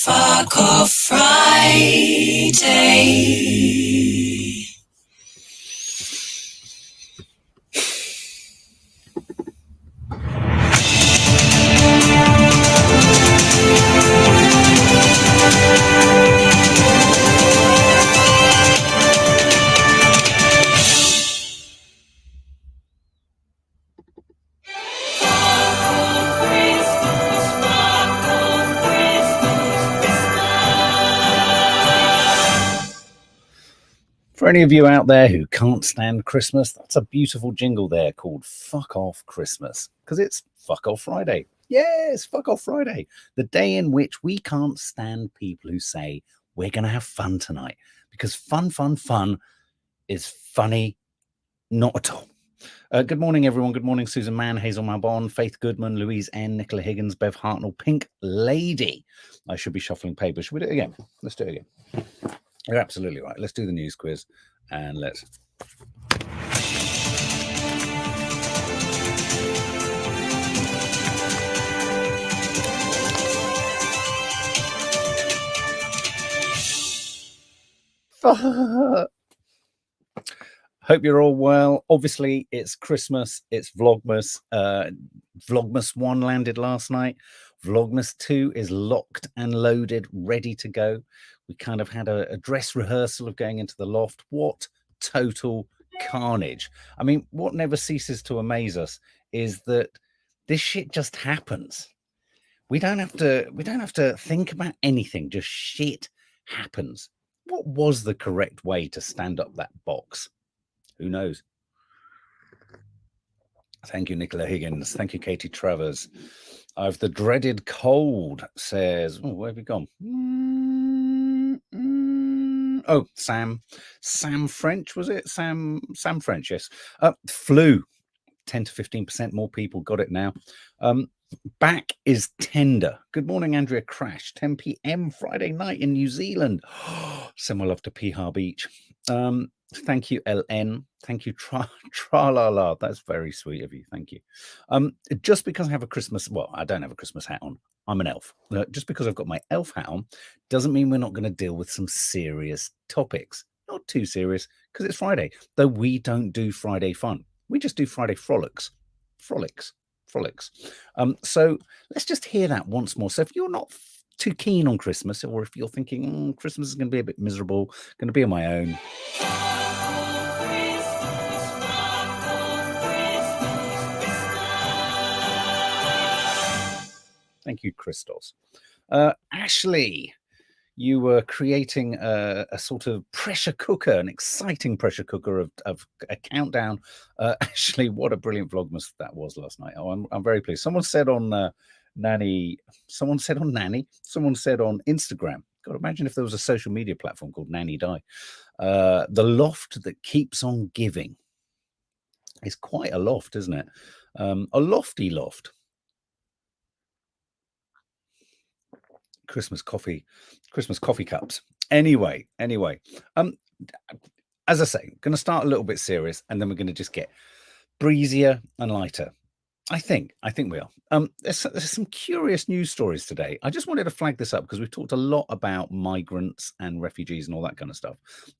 Fuck off Friday. For any of you out there who can't stand Christmas, that's a beautiful jingle there called Fuck Off Christmas, because it's Fuck Off Friday. Yes, Fuck Off Friday, the day in which we can't stand people who say we're going to have fun tonight, because fun is funny not at all. Good morning, everyone. Good morning, Susan Mann, Hazel Malbon, Faith Goodman, Louise N, Nicola Higgins, Bev Hartnell, Pink Lady. I should be shuffling paper. Should we do it again? Let's do it again. You're absolutely right. Let's do the news quiz and let's. Hope you're all well. Obviously, it's Christmas. It's Vlogmas. Vlogmas 1 landed last night. Vlogmas 2 is locked and loaded, ready to go. We kind of had a dress rehearsal of going into the loft. What total carnage. I mean, what never ceases to amaze us is that this shit just happens. We don't have to think about anything. Just shit happens. What was the correct way to stand up that box? Who knows? Thank you, Nicola Higgins. Thank you, Katie Travers. I've the dreaded cold, says. Oh, where have we gone? Oh, Sam French, was it? Sam French, yes. Flu. 10 to 15% more people got it now. Back is tender. Good morning, Andrea Crash. 10 p.m. Friday night in New Zealand. Send my love to Piha Beach. Thank you, LN. Thank you, Tra-la-la. That's very sweet of you. Thank you. Just because I have a Christmas, well, I don't have a Christmas hat on. I'm an elf. Just because I've got my elf hat on doesn't mean we're not going to deal with some serious topics. Not too serious, because it's Friday. Though we don't do Friday fun. We just do Friday frolics. So let's just hear that once more. So if you're not too keen on Christmas, or if you're thinking Christmas is going to be a bit miserable, going to be on my own. Thank you, Christos. Ashley, you were creating a sort of pressure cooker, an exciting pressure cooker of a countdown. Ashley, what a brilliant Vlogmas that was last night. Oh, I'm very pleased. Someone said on Nanny. Someone said on Instagram. God, imagine if there was a social media platform called Nanny Die. The loft that keeps on giving. It's quite a loft, isn't it? A lofty loft. Christmas coffee cups. Anyway, as I say, going to start a little bit serious, and then we're going to just get breezier and lighter. I think we are. There's some curious news stories today. I just wanted to flag this up because we've talked a lot about migrants and refugees and all that kind of stuff.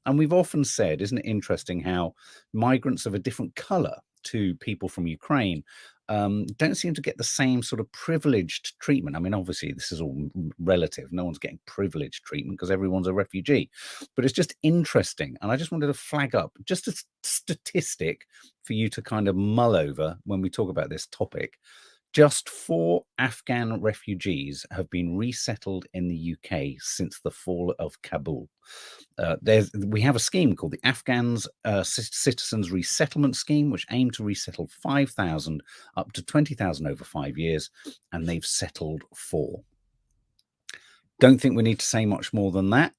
And we've often said, isn't it interesting how migrants of a different color to people from Ukraine don't seem to get the same sort of privileged treatment. I mean, obviously, this is all relative. No one's getting privileged treatment because everyone's a refugee. But it's just interesting. And I just wanted to flag up just a statistic for you to kind of mull over when we talk about this topic. Just 4 Afghan refugees have been resettled in the UK since the fall of Kabul. We have a scheme called the Afghans Citizens Resettlement Scheme, which aimed to resettle 5,000 up to 20,000 over 5 years, and they've settled 4. Don't think we need to say much more than that.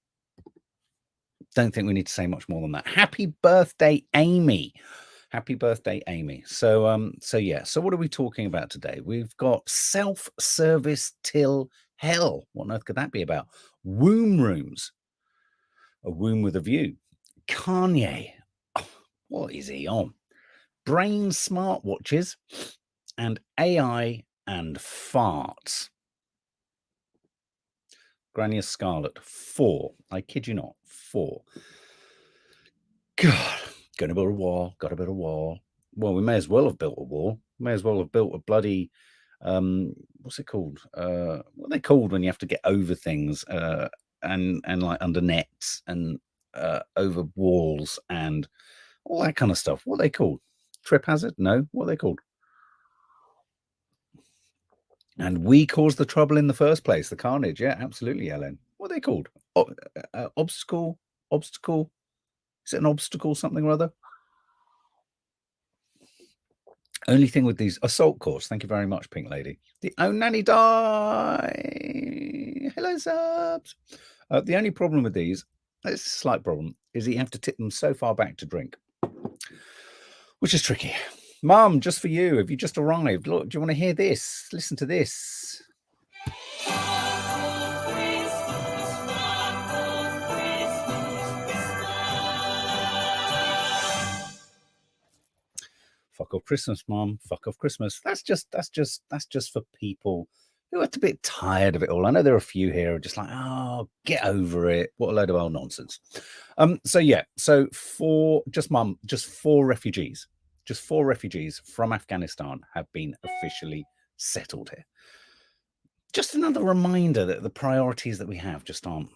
Happy birthday, Amy. Happy birthday, Amy. So what are we talking about today? We've got self-service till hell. What on earth could that be about? Womb rooms. A womb with a view. Kanye What is he on? Brain smartwatches and AI and farts. Grania Scarlet, 4. I kid you not, 4. God, gonna build a wall, gotta build a wall. Well, we may as well have built a wall. May as well have built a bloody, what's it called? What are they called when you have to get over things, and like under nets and over walls and all that kind of stuff? What are they called? Trip hazard? No, what are they called? And we caused the trouble in the first place, the carnage. Yeah, absolutely, Ellen. What are they called? Obstacle? Is it an obstacle something or other? Only thing with these assault course. Thank you very much, Pink Lady. The Oh Nanny Die. Hello, subs. The only problem with these, it's a slight problem, is that you have to tip them so far back to drink, which is tricky. Mum, just for you, have you just arrived? Look, do you want to hear this? Listen to this. Fuck off Christmas, Mum. Fuck off Christmas. That's just for people who are a bit tired of it all. I know there are a few here who are just like, oh, get over it. What a load of old nonsense. So 4 refugees. Just 4 refugees from Afghanistan have been officially settled here. Just another reminder that the priorities that we have just aren't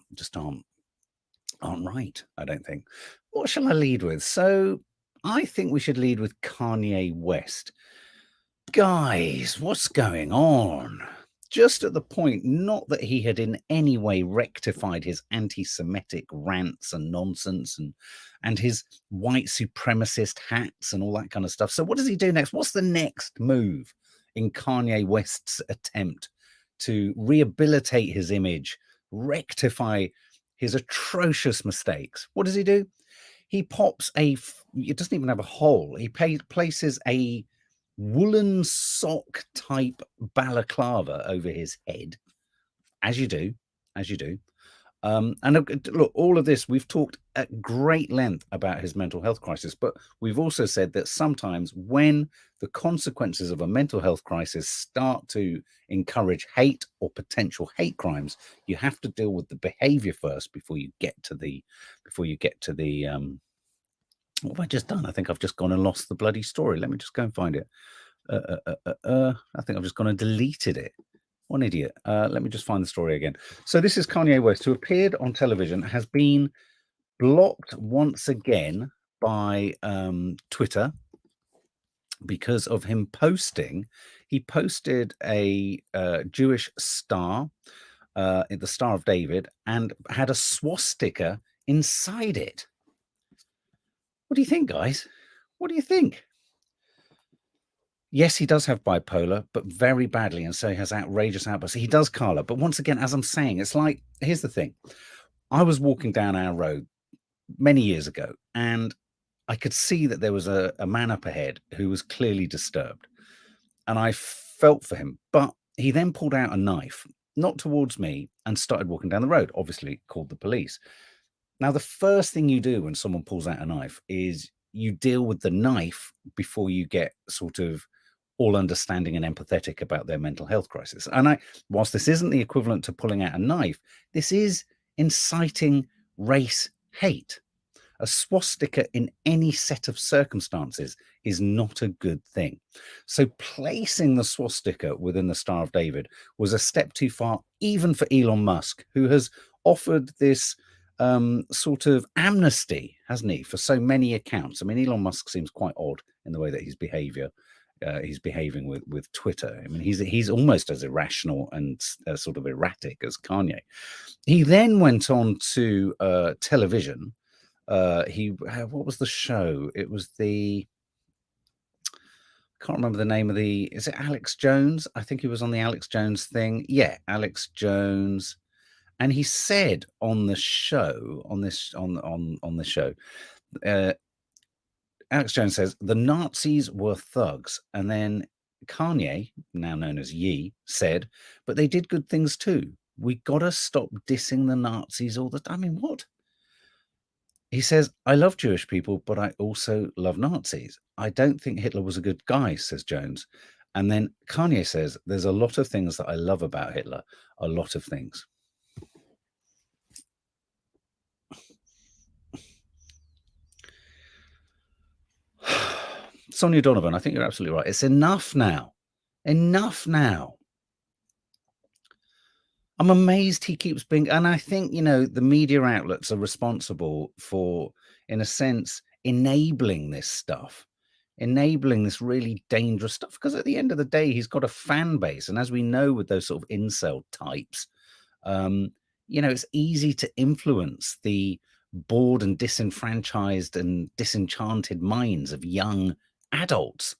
right, I don't think. What shall I lead with? So I think we should lead with Kanye West. Guys, what's going on? Just at the point, not that he had in any way rectified his anti-Semitic rants and nonsense and his white supremacist hats and all that kind of stuff. So what does he do next? What's the next move in Kanye West's attempt to rehabilitate his image, rectify his atrocious mistakes? What does he do? He pops it doesn't even have a hole. He places a woolen sock type balaclava over his head, as you do. And look, all of this, we've talked at great length about his mental health crisis, but we've also said that sometimes when the consequences of a mental health crisis start to encourage hate or potential hate crimes, you have to deal with the behavior first before you get to the what have I just done? I think I've just gone and lost the bloody story. Let me just go and find it. I think I've just gone and deleted it. What an idiot. Let me just find the story again. So this is Kanye West, who appeared on television, has been blocked once again by Twitter because of him posting. He posted a Jewish star, the Star of David, and had a swastika inside it. What do you think, guys? What do you think? Yes, he does have bipolar, but very badly, and so he has outrageous outbursts. He does, Carla. But once again, as I'm saying, it's like, here's the thing. I was walking down our road many years ago, and I could see that there was a man up ahead who was clearly disturbed. And I felt for him. But he then pulled out a knife, not towards me, and started walking down the road, obviously called the police. Now, the first thing you do when someone pulls out a knife is you deal with the knife before you get sort of all understanding and empathetic about their mental health crisis. And whilst this isn't the equivalent to pulling out a knife, this is inciting race hate. A swastika in any set of circumstances is not a good thing. So placing the swastika within the Star of David was a step too far, even for Elon Musk, who has offered this sort of amnesty, hasn't he, for so many accounts. I mean, Elon Musk seems quite odd in the way that he's behaving with Twitter. I mean, he's almost as irrational and sort of erratic as Kanye. He then went on to television. What was the show? It was can't remember the name of is it Alex Jones? I think he was on the Alex Jones thing. Yeah, Alex Jones. And he said on the show, on the show, Alex Jones says the Nazis were thugs, and then Kanye, now known as Ye, said, but they did good things too. We gotta stop dissing the Nazis all the time. I mean, what? He says, I love Jewish people, but I also love Nazis. I don't think Hitler was a good guy, says Jones. And then Kanye says, there's a lot of things that I love about Hitler, a lot of things. Sonia Donovan, I think you're absolutely right. It's enough now. Enough now. I'm amazed he keeps being, and I think, the media outlets are responsible for, in a sense, enabling this stuff, enabling this really dangerous stuff. Because at the end of the day, he's got a fan base. And as we know with those sort of incel types, it's easy to influence the bored and disenfranchised and disenchanted minds of young adults.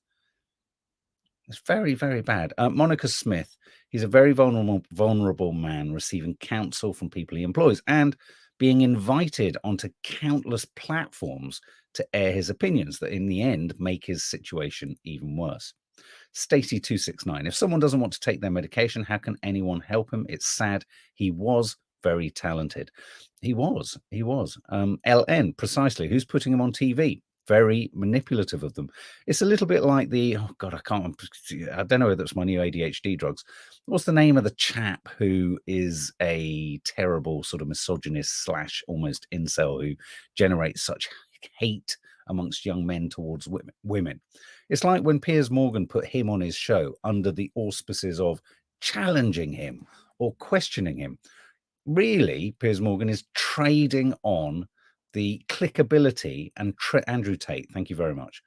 It's very, very bad. Monica Smith, he's a very vulnerable man receiving counsel from people he employs and being invited onto countless platforms to air his opinions that in the end make his situation even worse. Stacy269, if someone doesn't want to take their medication, how can anyone help him? It's sad. He was very talented. He was. LN, precisely. Who's putting him on TV? Very manipulative of them. It's a little bit like I don't know whether it's my new ADHD drugs. What's the name of the chap who is a terrible sort of misogynist / almost incel who generates such hate amongst young men towards women? It's like when Piers Morgan put him on his show under the auspices of challenging him or questioning him. Really, Piers Morgan is trading on the clickability and Andrew Tate. Thank you very much,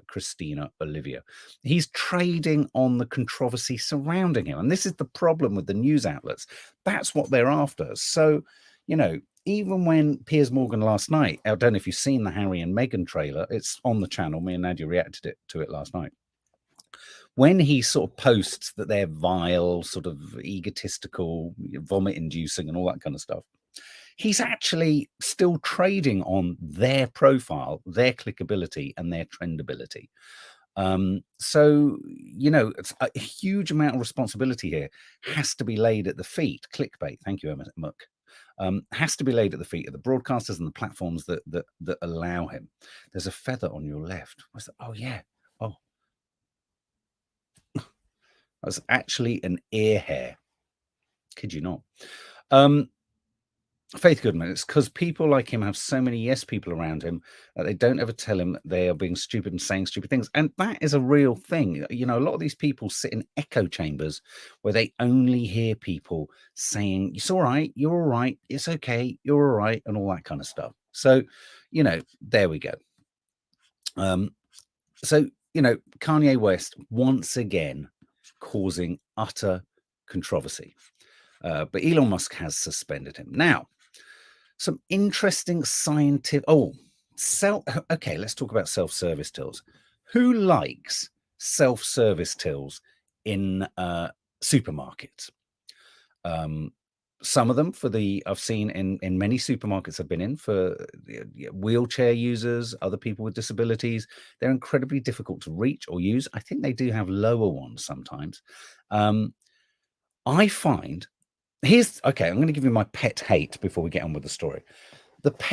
Christina Olivia. He's trading on the controversy surrounding him. And this is the problem with the news outlets. That's what they're after. So, even when Piers Morgan last night, I don't know if you've seen the Harry and Meghan trailer, it's on the channel. Me and Nadia reacted to it last night. When he sort of posts that they're vile, sort of egotistical, vomit inducing and all that kind of stuff, he's actually still trading on their profile, their clickability and their trendability. So, it's a huge amount of responsibility here has to be laid at the feet. Clickbait. Thank you, Emma Muck. Has to be laid at the feet of the broadcasters and the platforms that allow him. There's a feather on your left. What's that? Oh, yeah. Oh, that's actually an ear hair. Kid you not. Faith Goodman, it's because people like him have so many yes people around him that they don't ever tell him they are being stupid and saying stupid things. And that is a real thing. A lot of these people sit in echo chambers where they only hear people saying, it's all right, you're all right, it's okay, you're all right, and all that kind of stuff. So, there we go. Kanye West once again causing utter controversy. But Elon Musk has suspended him. Now, some interesting scientific. Okay, let's talk about self-service tills. Who likes self-service tills in supermarkets? Some of them I've seen in many supermarkets I've been in for wheelchair users, other people with disabilities. They're incredibly difficult to reach or use. I think they do have lower ones sometimes. I find I'm going to give you my pet hate before we get on with the story.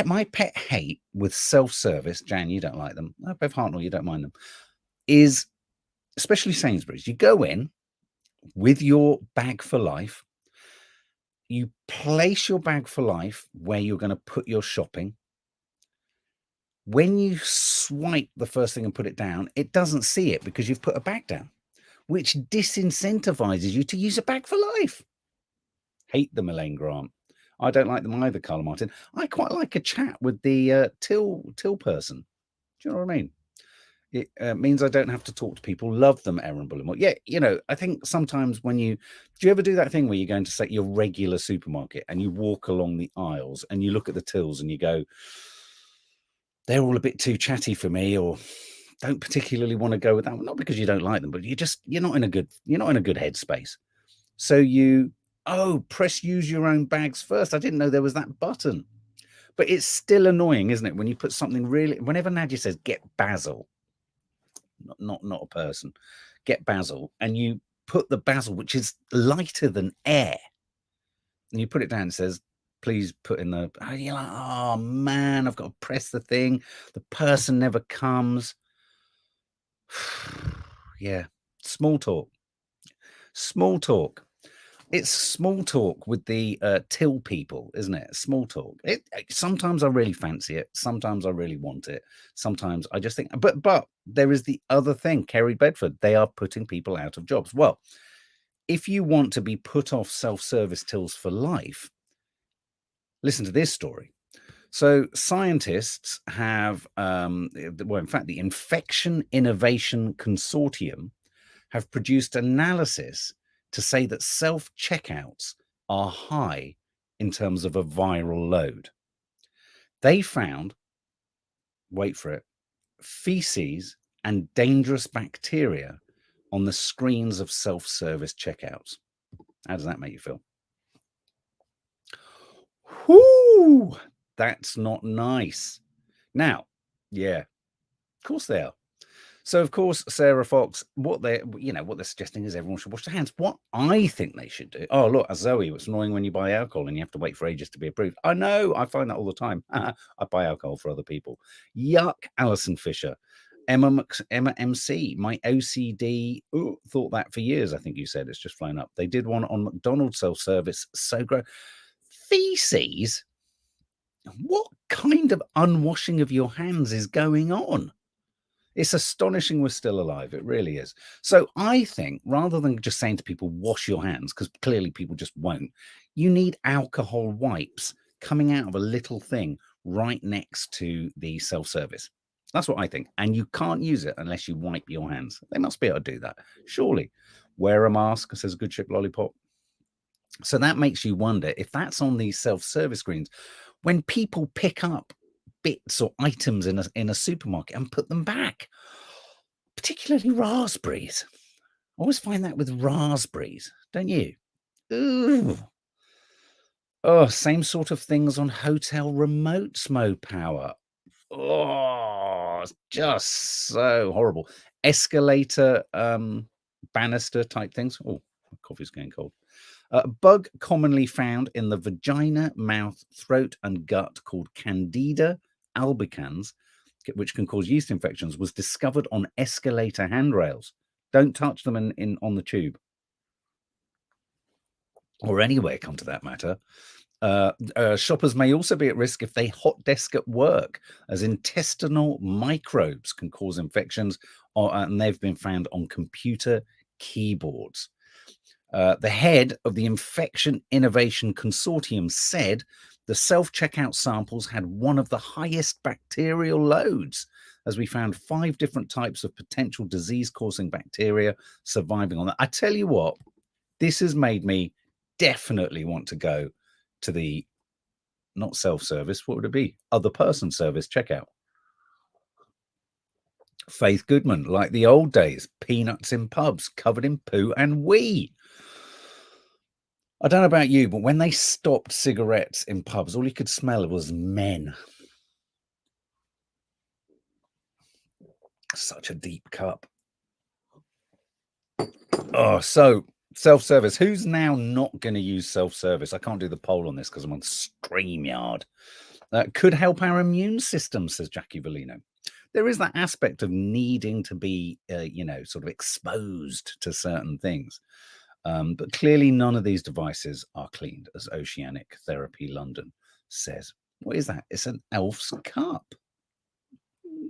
My pet hate with self-service, Jan, you don't like them. Bev Hartnell, you don't mind them, is especially Sainsbury's. You go in with your bag for life. You place your bag for life where you're going to put your shopping. When you swipe the first thing and put it down, it doesn't see it because you've put a bag down, which disincentivizes you to use a bag for life. Hate them, Elaine Grant. I don't like them either, Carla Martin. I quite like a chat with the till person. Do you know what I mean? It means I don't have to talk to people. Love them, Erin Bullimore. Yeah, I think sometimes do you ever do that thing where you go into, say, your regular supermarket and you walk along the aisles and you look at the tills and you go, they're all a bit too chatty for me, or don't particularly want to go with that one. Not because you don't like them, but you're not in a good headspace. So press use your own bags first. I didn't know there was that button. But it's still annoying, isn't it? When you put something whenever Nadia says, get basil, not a person, get basil, and you put the basil, which is lighter than air, and you put it down, it says, please put in the, you're like, oh man, I've got to press the thing. The person never comes. Yeah. Small talk. Small talk. It's small talk with the till people, isn't it? Small talk. Sometimes I really fancy it. Sometimes I really want it. Sometimes I just think, but there is the other thing, Kerry Bedford, they are putting people out of jobs. Well, if you want to be put off self-service tills for life, listen to this story. So scientists have, well, in fact, the Infection Innovation Consortium have produced analysis to say that self-checkouts are high in terms of a viral load. They found, wait for it, feces and dangerous bacteria on the screens of self-service checkouts. How does that make you feel? Whoo! That's not nice. Now, yeah, of course they are. So, of course, Sarah Fox, what they're suggesting is everyone should wash their hands. What I think they should do. Oh, look, Zoe, it's annoying when you buy alcohol and you have to wait for ages to be approved. I know, I find that all the time. I buy alcohol for other people. Yuck, Alison Fisher. Emma MC, my OCD, thought that for years, I think you said. It's just flown up. They did one on McDonald's self-service. So gross. Feces? What kind of unwashing of your hands is going on? It's astonishing we're still alive. It really is. So I think rather than just saying to people, wash your hands, because clearly people just won't, you need alcohol wipes coming out of a little thing right next to the self-service. That's what I think. And you can't use it unless you wipe your hands. They must be able to do that. Surely. Wear a mask, says Good Ship Lollipop. So that makes you wonder if that's on these self-service screens, when people pick up bits or items in a supermarket and put them back, particularly raspberries. I always find that with raspberries, don't you? Ooh. Oh, same sort of things on hotel remotes, Power. Oh, it's just so horrible. Escalator, banister type things. Oh, my coffee's getting cold. A bug commonly found in the vagina, mouth, throat, and gut called Candida albicans, which can cause yeast infections, was discovered on escalator handrails. Don't touch them on the tube. Or anywhere, come to that matter. Shoppers may also be at risk if they hot desk at work, as intestinal microbes can cause infections, and they've been found on computer keyboards. The head of the Infection Innovation Consortium said the self-checkout samples had one of the highest bacterial loads, as we found 5 different types of potential disease-causing bacteria surviving on that. I tell you what, this has made me definitely want to go to the, not self-service, what would it be? Other person service checkout. Faith Goodman, like the old days, peanuts in pubs, covered in poo and wee. I don't know about you, but when they stopped cigarettes in pubs, all you could smell was men. Such a deep cup. Oh, so self-service. Who's now not going to use self-service? I can't do the poll on this because I'm on StreamYard. Could help our immune system, says Jackie Valino. There is that aspect of needing to be, sort of exposed to certain things. But clearly none of these devices are cleaned, as Oceanic Therapy London says. What is that? It's an elf's cup.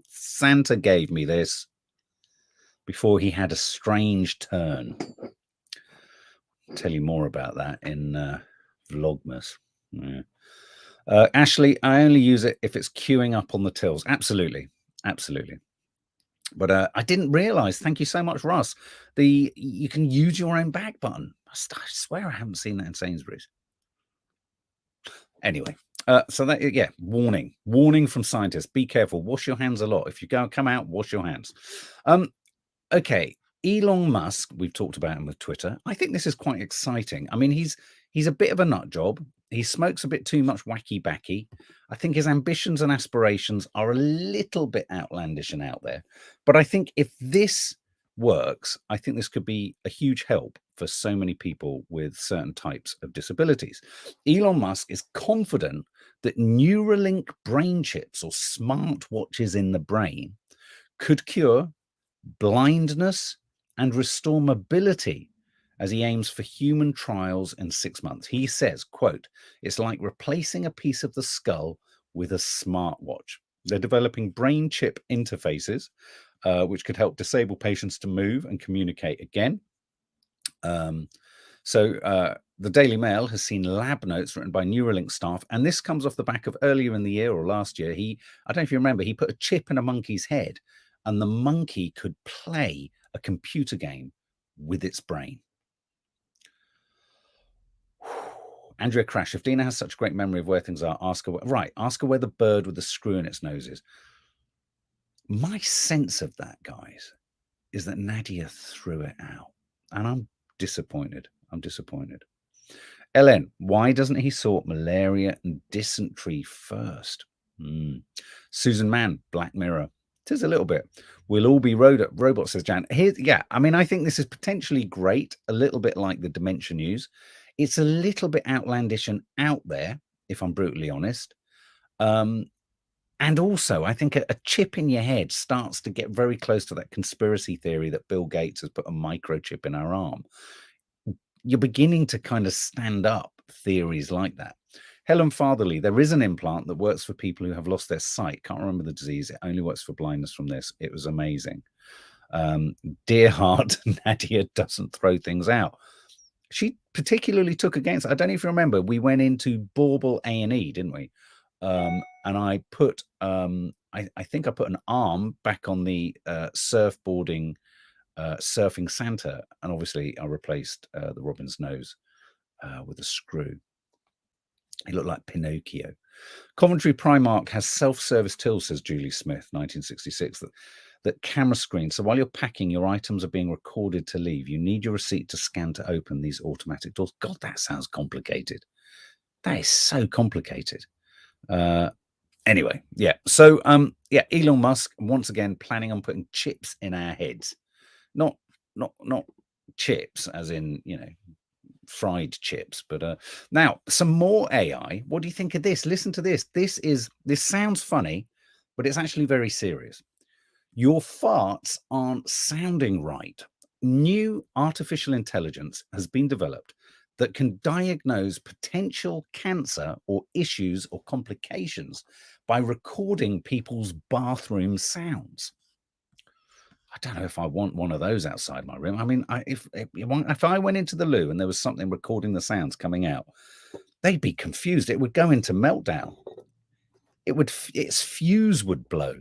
Santa gave me this before he had a strange turn. I'll tell you more about that in Vlogmas. Yeah. Ashley, I only use it if it's queuing up on the tills. Absolutely. Absolutely. But I didn't realize, thank you so much, Russ, you can use your own bag button. I swear I haven't seen that in Sainsbury's. Anyway, so that, yeah, warning from scientists. Be careful. Wash your hands a lot. If you come out, wash your hands. Okay, Elon Musk, we've talked about him with Twitter. I think this is quite exciting. I mean, he's a bit of a nut job. He smokes a bit too much wacky backy. I think his ambitions and aspirations are a little bit outlandish and out there. But I think if this works, I think this could be a huge help for so many people with certain types of disabilities. Elon Musk is confident that Neuralink brain chips or smartwatches in the brain could cure blindness and restore mobility as he aims for human trials in 6 months. He says, quote, "It's like replacing a piece of the skull with a smartwatch." They're developing brain chip interfaces, which could help disabled patients to move and communicate again. The Daily Mail has seen lab notes written by Neuralink staff, and this comes off the back of earlier in the year or last year. I don't know if you remember, he put a chip in a monkey's head, and the monkey could play a computer game with its brain. Andrea Crash, if Dina has such a great memory of where things are, ask her where the bird with the screw in its nose is. My sense of that, guys, is that Nadia threw it out, and I'm disappointed. Ellen, why doesn't he sort malaria and dysentery first? Susan Mann, Black Mirror. Tis a little bit. We'll all be robots, says Jan. I think this is potentially great, a little bit like the dementia news. It's a little bit outlandish and out there, if I'm brutally honest. And also, I think a chip in your head starts to get very close to that conspiracy theory that Bill Gates has put a microchip in our arm. You're beginning to kind of stand up theories like that. Helen Fatherley, there is an implant that works for people who have lost their sight. Can't remember the disease. It only works for blindness from this. It was amazing. Dear heart, Nadia doesn't throw things out. She particularly took against, I don't know if you remember, we went into Bauble A&E, didn't we? And I put, I think I put an arm back on the surfing Santa, and obviously I replaced the robin's nose with a screw. He looked like Pinocchio. Coventry Primark has self-service tills, says Julie Smith, 1966, that camera screen. So while you're packing, your items are being recorded to leave. You need your receipt to scan to open these automatic doors. God, that sounds complicated. That is so complicated. Anyway, yeah. So, Elon Musk once again planning on putting chips in our heads, not chips as in, fried chips, but now some more AI. What do you think of this? Listen to this. This sounds funny, but it's actually very serious. Your farts aren't sounding right. New artificial intelligence has been developed that can diagnose potential cancer or issues or complications by recording people's bathroom sounds. I don't know if I want one of those outside my room. I mean, if I went into the loo and there was something recording the sounds coming out, they'd be confused. It would go into meltdown. Its fuse would blow.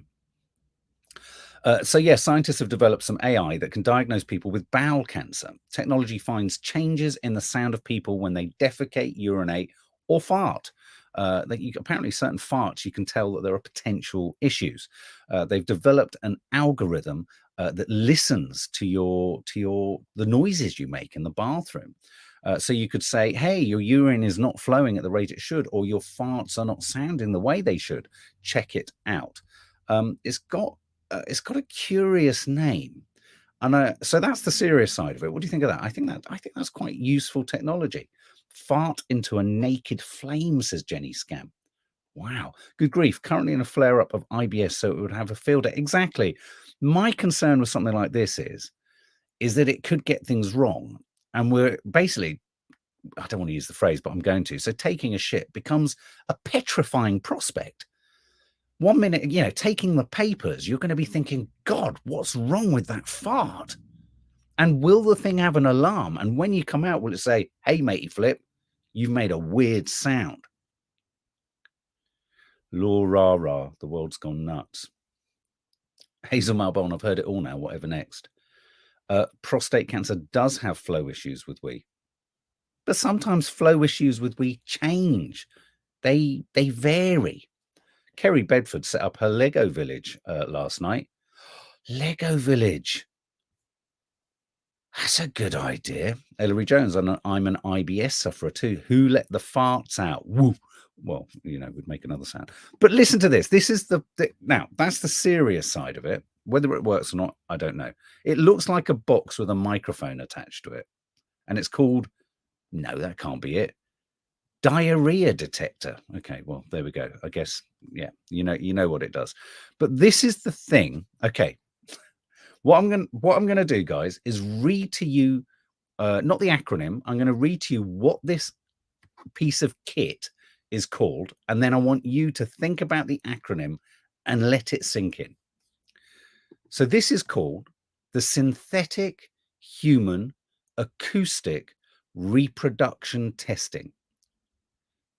Scientists have developed some AI that can diagnose people with bowel cancer. Technology finds changes in the sound of people when they defecate, urinate, or fart. Apparently certain farts, you can tell that there are potential issues. They've developed an algorithm that listens to the noises you make in the bathroom. So you could say, hey, your urine is not flowing at the rate it should, or your farts are not sounding the way they should. Check it out. It's got a curious name. And so that's the serious side of it. What do you think of that? I think that's quite useful technology. Fart into a naked flame, says Jenny Scam. Wow. Good grief. Currently in a flare-up of IBS, so it would have a field day. Exactly. My concern with something like this is that it could get things wrong. And we're basically, I don't want to use the phrase, but I'm going to. So taking a shit becomes a petrifying prospect. 1 minute, taking the papers, you're going to be thinking, God, what's wrong with that fart? And will the thing have an alarm? And when you come out, will it say, hey, matey flip, you've made a weird sound? Law rah rah, the world's gone nuts. Hazel Malbone, I've heard it all now, whatever next. Prostate cancer does have flow issues with wee. But sometimes flow issues with wee change. They vary. Kerry Bedford set up her Lego village last night. Lego village. That's a good idea. Ellery Jones, I'm an IBS sufferer too. Who let the farts out? Woo. Well, would make another sound. But listen to this. This is now, that's the serious side of it. Whether it works or not, I don't know. It looks like a box with a microphone attached to it. and it's called, no, that can't be it, diarrhea detector. Okay, well, there we go. I guess, yeah, you know what it does. But this is the thing. Okay, what I'm gonna do, guys, is read to you, not the acronym. I'm going to read to you what this piece of kit is called, and then I want you to think about the acronym and let it sink in. So this is called the Synthetic Human Acoustic Reproduction Testing.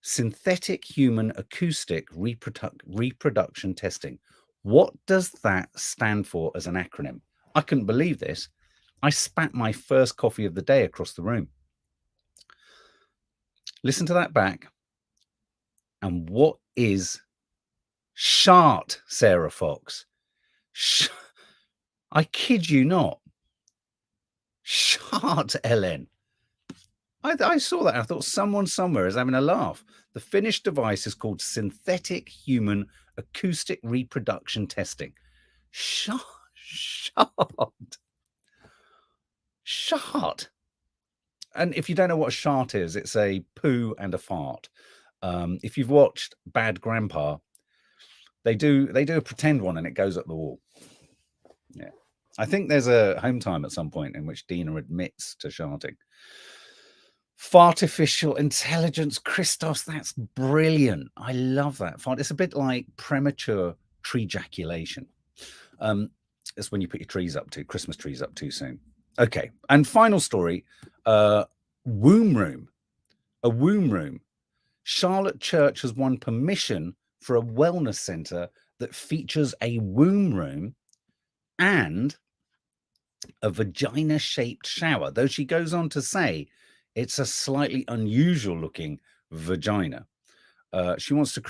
Synthetic Human Acoustic Reproduction Testing. What does that stand for as an acronym? I couldn't believe this. I spat my first coffee of the day across the room. Listen to that back. And what is SHART, Sarah Fox? I kid you not. SHART, Ellen. I saw that. I thought someone somewhere is having a laugh. The finished device is called Synthetic Human Acoustic Reproduction Testing. SHART. SHART. And if you don't know what a SHART is, it's a poo and a fart. If you've watched Bad Grandpa, they do a pretend one and it goes up the wall. Yeah. I think there's a Home Time at some point in which Dina admits to sharting. Fartificial intelligence, Christos, that's brilliant. I love that. It's a bit like premature tree ejaculation. It's when you put your Christmas trees up too soon. Okay, and final story, womb room. A womb room. Charlotte Church has won permission for a wellness centre that features a womb room and a vagina-shaped shower, though she goes on to say it's a slightly unusual looking vagina. She wants to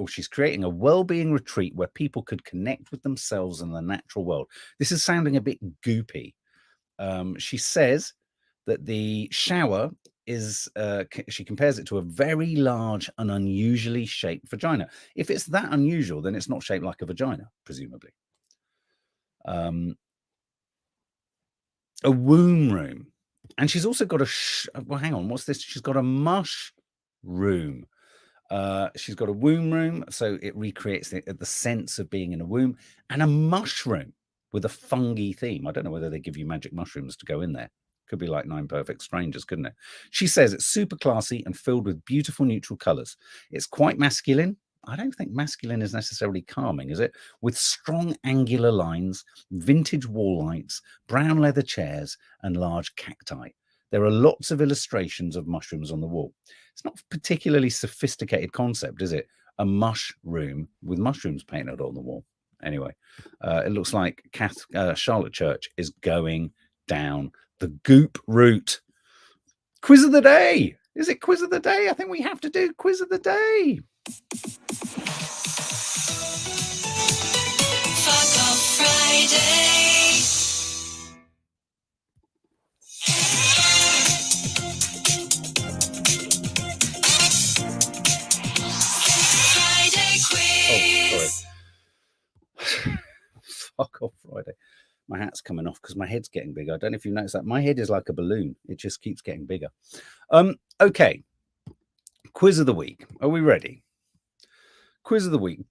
she's creating a well-being retreat where people could connect with themselves and the natural world. This is sounding a bit goopy. She says that the shower is, she compares it to a very large and unusually shaped vagina. If it's that unusual, then it's not shaped like a vagina, presumably. A womb room. And she's also got well, hang on, what's this? She's got a mush room. She's got a womb room, so it recreates the sense of being in a womb, and a mushroom with a fungi theme. I don't know whether they give you magic mushrooms to go in there. Could be like 9 Perfect Strangers, couldn't it? She says it's super classy and filled with beautiful neutral colors. It's quite masculine. I don't think masculine is necessarily calming, is it? With strong angular lines, vintage wall lights, brown leather chairs, and large cacti. There are lots of illustrations of mushrooms on the wall. It's not a particularly sophisticated concept, is it? A mush room with mushrooms painted on the wall. Anyway, it looks like Charlotte Church is going down the goop route. Quiz of the day. Is it quiz of the day? I think we have to do quiz of the day. Fuck off Friday. Friday quiz. Oh, sorry. Fuck off Friday. My hat's coming off because my head's getting bigger. I don't know if you noticed that. My head is like a balloon. It just keeps getting bigger. Okay. Quiz of the week. Are we ready? Quiz of the week.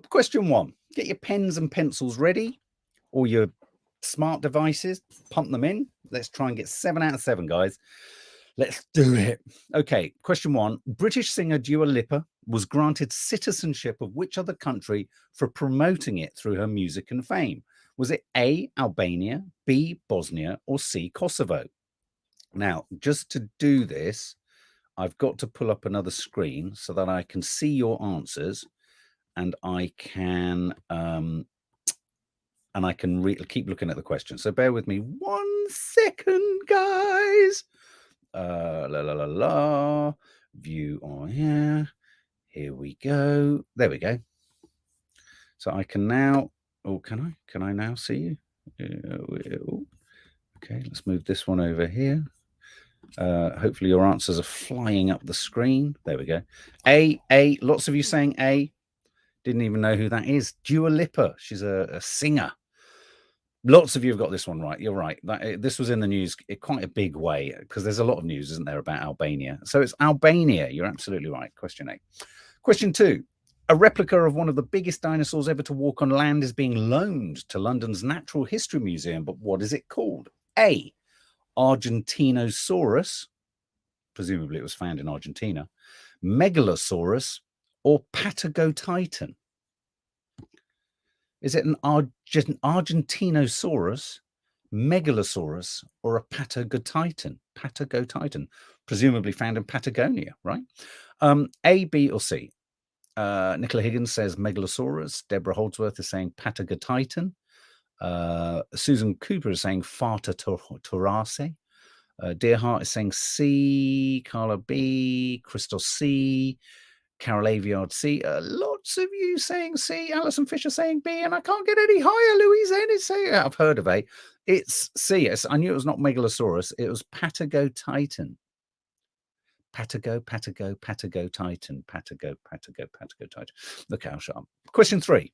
Question 1. Get your pens and pencils ready, or your smart devices. Pump them in. Let's try and get 7 out of 7, guys. Let's do it. Okay. Question 1. British singer Dua Lipa was granted citizenship of which other country for promoting it through her music and fame? Was it A, Albania, B, Bosnia, or C, Kosovo? Now, just to do this, I've got to pull up another screen so that I can see your answers, and I can keep looking at the question. So bear with me 1 second, guys. View on here. Here we go. There we go. So I can now. Oh, can I now see you? Okay, let's move this one over here. Hopefully your answers are flying up the screen. There we go. A. Lots of you saying A. Didn't even know who that is. Dua Lipa. She's a singer. Lots of you have got this one right. You're right. This was in the news in quite a big way because there's a lot of news, isn't there, about Albania? So it's Albania. You're absolutely right. Question 8. Question 2. A replica of one of the biggest dinosaurs ever to walk on land is being loaned to London's Natural History Museum. But what is it called? A. Argentinosaurus. Presumably it was found in Argentina. Megalosaurus or Patagotitan? Is it an Argentinosaurus, Megalosaurus, or a Patagotitan? Patagotitan, presumably found in Patagonia, right? A, B, or C? Nicola Higgins says Megalosaurus. Deborah Holdsworth is saying Patagotitan. Susan Cooper is saying Fata Torase. Dearheart is saying C. Carla B. Crystal C. Carol Aviard C. Lots of you saying C. Alison Fisher saying B. And I can't get any higher. Louise N is saying I've heard of A. It's C. Yes, I knew it was not Megalosaurus. It was Patagotitan. Patagotitan. Patagotitan. Look how sharp. Question 3.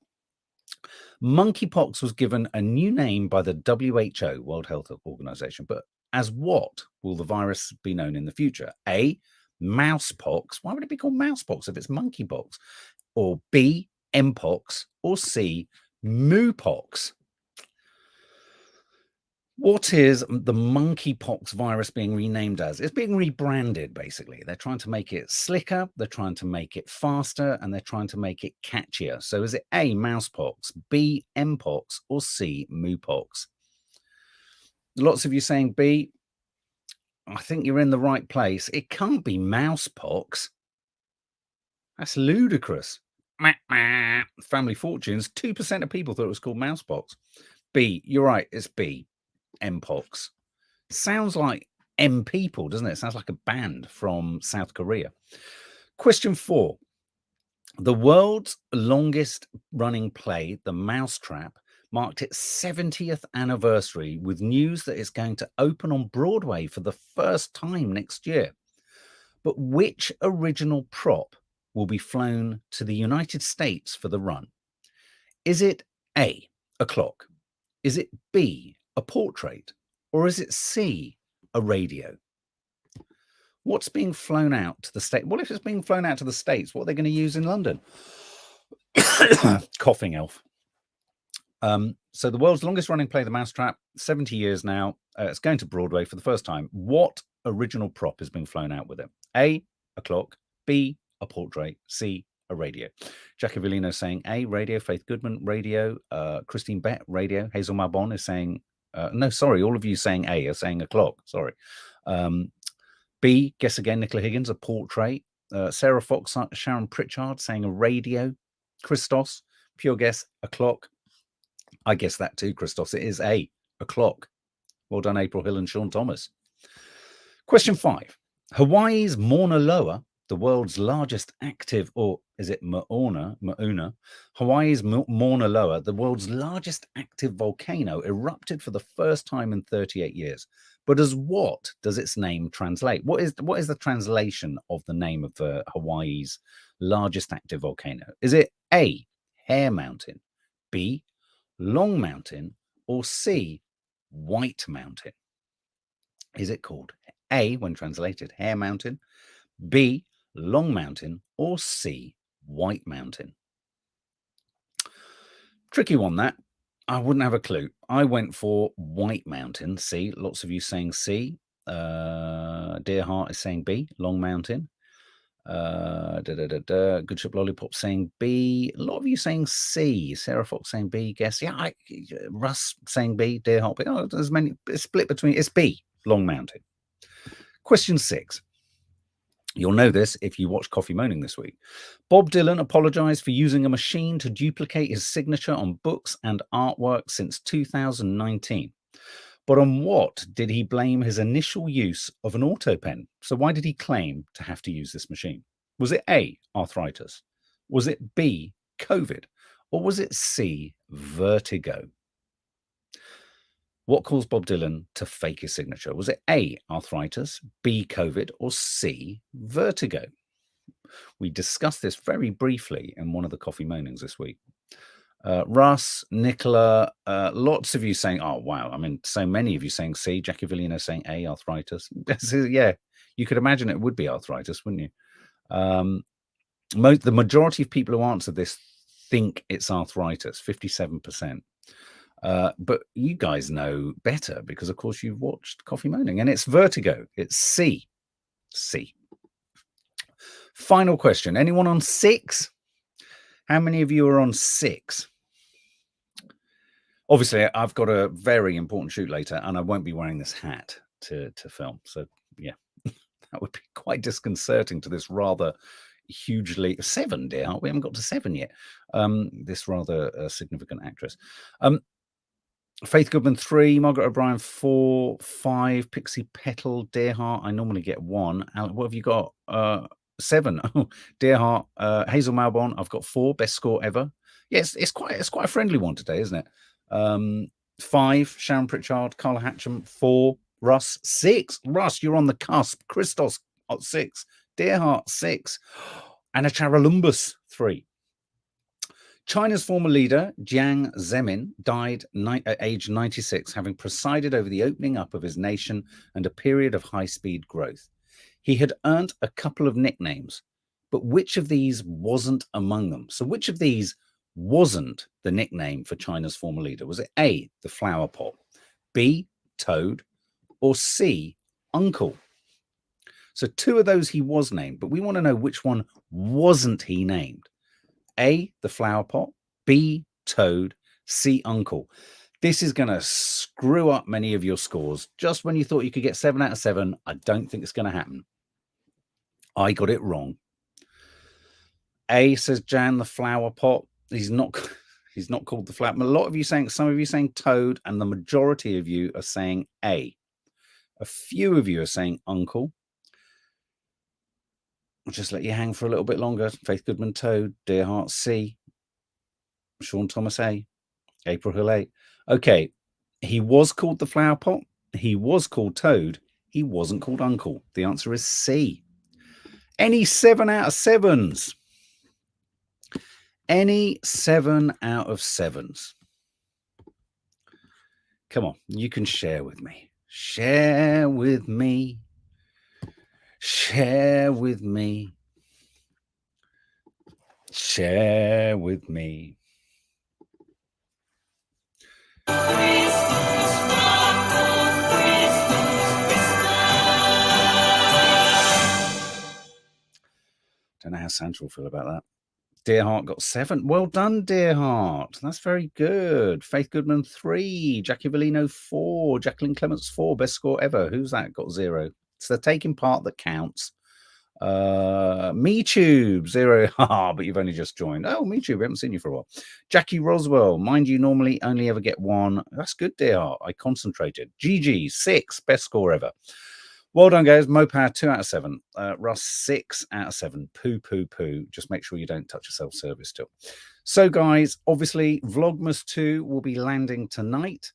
Monkeypox was given a new name by the WHO, World Health Organization, but as what will the virus be known in the future? A, mousepox. Why would it be called mousepox if it's monkeypox? Or B, mpox, or C, moopox? What is the monkeypox virus being renamed as? It's being rebranded, basically. They're trying to make it slicker, they're trying to make it faster, and they're trying to make it catchier. So is it A, mousepox, B, mpox, or C, moopox? Lots of you saying B. I think you're in the right place. It can't be mousepox. That's ludicrous. Family Fortunes, 2% of people thought it was called mousepox. B, you're right, it's B, mpox. Sounds like M People, doesn't it? Sounds like a band from South Korea. Question 4. The world's longest running play, The Mousetrap, marked its 70th anniversary with news that it's going to open on Broadway for the first time next year. But which original prop will be flown to the United States for the run? Is it A, a clock? Is it B, a portrait? Or is it C, a radio? What's being flown out to the States? What if it's being flown out to the States? What are they going to use in London? Coughing elf. So the world's longest running play, The Mousetrap, 70 years now. It's going to Broadway for the first time. What original prop is being flown out with it? A, a clock. B, a portrait. C, a radio. Jackie Villino saying A, radio. Faith Goodman, radio. Christine Bett, radio. Hazel Marbon is saying, no, sorry, all of you saying A are saying a clock. Sorry. B, guess again, Nicola Higgins, a portrait. Sarah Fox, Sharon Pritchard saying a radio. Christos, pure guess, a clock. I guess that too, Christos. It is A clock. Well done, April Hill and Sean Thomas. Question 5. Hawaii's Mauna Loa, the world's largest active, or is it Mauna? Hawaii's Mauna Loa, the world's largest active volcano, erupted for the first time in 38 years. But as what does its name translate? What is the translation of the name of Hawaii's largest active volcano? Is it A, Hare Mountain, B, Long Mountain, or C, White Mountain? Is it called A, when translated, Hare Mountain, B, Long Mountain, or C, White Mountain? Tricky one, that. I wouldn't have a clue. I went for White Mountain, C. Lots of you saying C. Dearheart is saying B, Long Mountain. Good Ship Lollipop saying B. A lot of you saying C. Sarah Fox saying B. Guess. Yeah. Russ saying B. Dearheart. Oh, there's many. It's split between. It's B, Long Mountain. Question 6. You'll know this if you watch Coffee Moaning this week. Bob Dylan apologized for using a machine to duplicate his signature on books and artwork since 2019. But on what did he blame his initial use of an auto pen? So why did he claim to have to use this machine? Was it A, arthritis? Was it B, COVID? Or was it C, vertigo? What caused Bob Dylan to fake his signature? Was it A, arthritis, B, COVID, or C, vertigo? We discussed this very briefly in one of the Coffee Moanings this week. Russ, Nicola, lots of you saying, oh, wow. I mean, so many of you saying C. Jackie Villino saying A, arthritis. Yeah, you could imagine it would be arthritis, wouldn't you? The majority of people who answer this think it's arthritis, 57%. But you guys know better because, of course, you've watched Coffee Moaning, and it's vertigo. It's C. C. Final question. Anyone on 6? How many of you are on 6? Obviously, I've got a very important shoot later, and I won't be wearing this hat to film. So, yeah, that would be quite disconcerting to this rather hugely 7, dear. We haven't got to 7 yet. This rather significant actress. Faith Goodman 3, Margaret O'Brien 4, 5, Pixie Petal, Dearheart. I normally get 1. What have you got? 7. Oh, Dearheart, Hazel Malbon. I've got 4. Best score ever. Yes, it's quite a friendly one today, isn't it? 5, Sharon Pritchard, Carla Hatcham 4, Russ 6. Russ, you're on the cusp. Christos at 6, Dearheart 6, Anna Charalumbus 3. China's former leader, Jiang Zemin, died at age 96, having presided over the opening up of his nation and a period of high-speed growth. He had earned a couple of nicknames, but which of these wasn't among them? So which of these wasn't the nickname for China's former leader? Was it A, the flower pot, B, toad, or C, uncle? So 2 of those he was named, but we want to know which one wasn't he named. A, the flower pot, B, toad, C, uncle. This is going to screw up many of your scores. Just when you thought you could get 7 out of 7, I don't think it's going to happen. I got it wrong. A, says Jan, the flower pot. He's not called the flower. Some of you saying toad, and the majority of you are saying A. A few of you are saying uncle. I'll just let you hang for a little bit longer. Faith Goodman, toad. Dearheart, C. Sean Thomas, A. April Hill, A. Okay, he was called the flower pot. He was called toad. He wasn't called uncle. The answer is C. Any 7 out of 7s? Any 7 out of 7s? Come on, you can share with me. Share with me. Share with me. Share with me. Don't know how Sandra will feel about that. Dearheart got 7. Well done, Dearheart. That's very good. Faith Goodman 3. Jackie Villino 4. Jacqueline Clements 4. Best score ever. Who's that? Got 0. It's the taking part that counts. MeTube 0. But you've only just joined. Oh, MeTube, I haven't seen you for a while. Jackie Roswell. Mind you, normally only ever get 1. That's good, Dearheart. I concentrated. GG 6. Best score ever. Well done, guys. Mopower 2 out of 7. Russ 6 out of 7. Poo. Just make sure you don't touch a self-service still. So, guys, obviously, Vlogmas 2 will be landing tonight.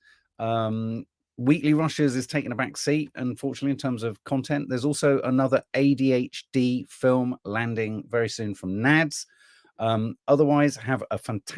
Weekly Rushes is taking a back seat, unfortunately, in terms of content. There's also another ADHD film landing very soon from Nads. Otherwise, have a fantastic